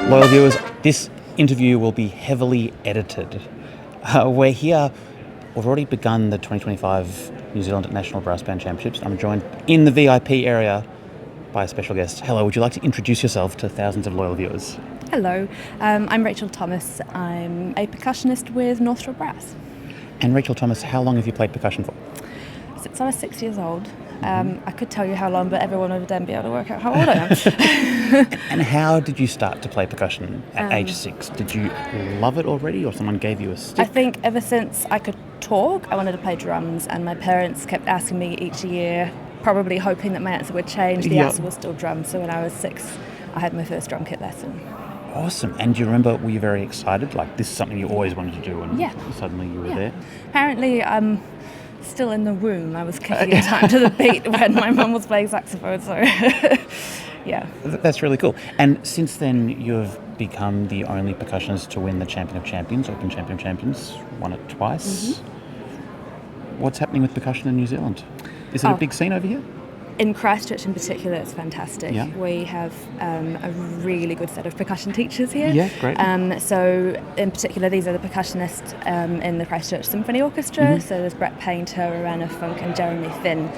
Loyal viewers, this interview will be heavily edited. We're here. We've already begun the 2025 New Zealand National Brass Band Championships. I'm joined in the VIP area by a special guest. Hello, would you like to introduce yourself to thousands of loyal viewers? Hello, I'm Rachel Thomas. I'm a percussionist with North Shore Brass. And Rachel Thomas, how long have you played percussion for? Since I was 6 years old. I could tell you how long, but everyone would then be able to work out how old I am. And how did you start to play percussion at age 6? Did you love it already, or someone gave you a stick? I think ever since I could talk, I wanted to play drums, and my parents kept asking me each year, probably hoping that my answer would change. The answer was still drums, so when I was 6, I had my first drum kit lesson. Awesome. And do you remember, were you very excited? Like, this is something you always wanted to do, and suddenly you were there? Apparently, still in the room. I was kicking in time to the beat when my mum was playing saxophone, so yeah. That's really cool. And since then, you've become the only percussionist to win the Champion of Champions, Open Champion of Champions, won it twice. Mm-hmm. What's happening with percussion in New Zealand? Is it a big scene over here? In Christchurch in particular, it's fantastic. Yeah. We have a really good set of percussion teachers here. Yeah, great. So in particular, these are the percussionists in the Christchurch Symphony Orchestra. Mm-hmm. So there's Brett Painter, Arana Funk and Jeremy Finn.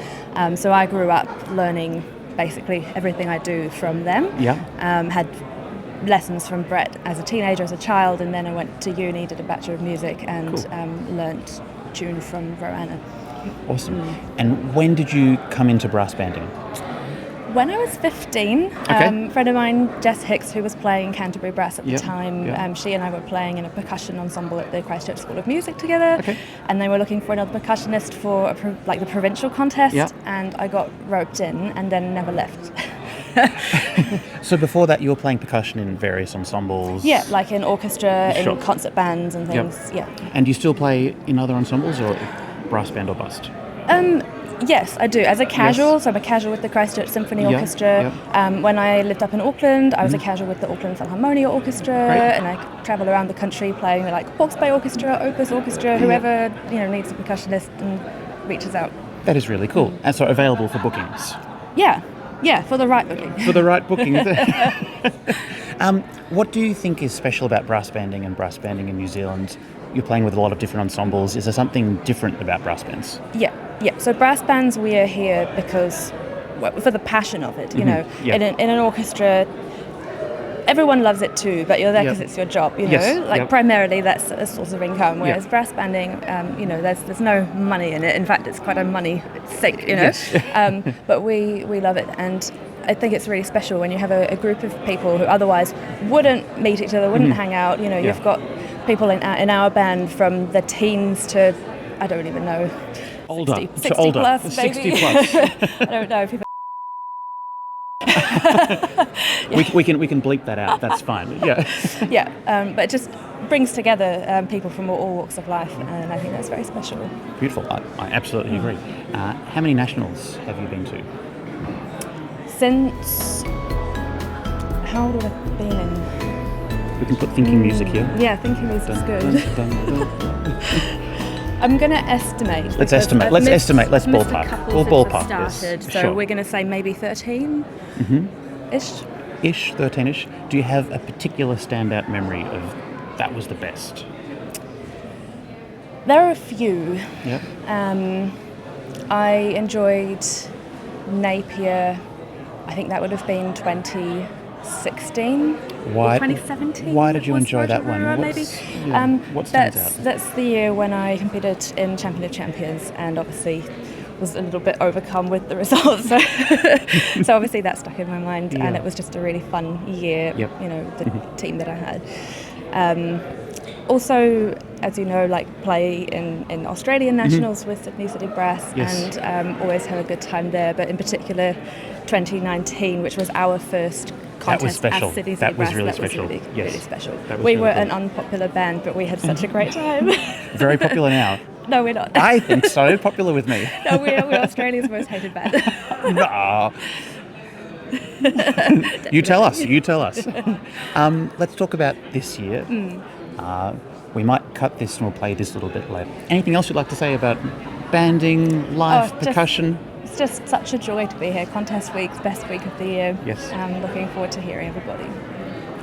So I grew up learning basically everything I do from them. Yeah. Had lessons from Brett as a teenager, as a child, and then I went to uni, did a Bachelor of Music and learnt tune from Arana. Awesome. And when did you come into brass banding? When I was 15, a friend of mine, Jess Hicks, who was playing Canterbury Brass at the time, she and I were playing in a percussion ensemble at the Christchurch School of Music together, and they were looking for another percussionist for the provincial contest, and I got roped in and then never left. So before that, you were playing percussion in various ensembles? Yeah, like in orchestra, in concert bands and things, And do you still play in other ensembles, or brass band or bust? Yes, I do. As a casual, so I'm a casual with the Christchurch Symphony Orchestra. When I lived up in Auckland, I was a casual with the Auckland Philharmonia Orchestra, and I travel around the country playing with Hawke's Bay Orchestra, Opus Orchestra, whoever needs a percussionist and reaches out. That is really cool. And so available for bookings? Yeah, for the right booking. For the right booking. What do you think is special about brass banding and brass banding in New Zealand? You're playing with a lot of different ensembles. Is there something different about brass bands? Yeah. So brass bands, we are here because, for the passion of it, in an orchestra, everyone loves it too, but you're there because it's your job, primarily that's a source of income, whereas brass banding, there's no money in it. In fact, it's quite a money sink, but we love it, and I think it's really special when you have a group of people who otherwise wouldn't meet each other, wouldn't hang out. You've got people in our band from the teens to, I don't even know, older, 60 older. plus, maybe. 60 plus. I don't know. People we can bleep that out. That's fine. But it just brings together people from all walks of life, and I think that's very special. Beautiful. I absolutely agree. How many nationals have you been to? Since how old would I have been in? We can put thinking music here. Yeah, thinking music's good. I'm going to estimate. Let's estimate. Let's ballpark. We'll ballpark started, this. So we're going to say maybe 13 ish. 13ish. Do you have a particular standout memory of that was the best? There are a few. Yep. I enjoyed Napier. I think that would have been 2016. Why? Or 2017. Why did you enjoy that one? What stands out? That's the year when I competed in Champion of Champions, and obviously was a little bit overcome with the results. So obviously that stuck in my mind, and it was just a really fun year. The team that I had. Also, as you know, play in Australian Nationals with Sydney City Brass, and always have a good time there. But in particular, 2019, which was our first contest as Sydney City Brass. Really special. Really special. We were an unpopular band, but we had such a great time. Very popular now. No, we're not. I think so. Popular with me. No, we're Australia's most hated band. No. You tell us. Let's talk about this year. We might cut this and we'll play this a little bit later. Anything else you'd like to say about banding, live percussion? It's just such a joy to be here. Contest week's best week of the year. Yes. I'm looking forward to hearing everybody.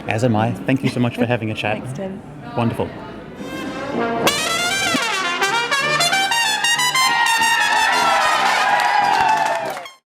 As am I. Thank you so much for having a chat. Thanks, Tim. Wonderful.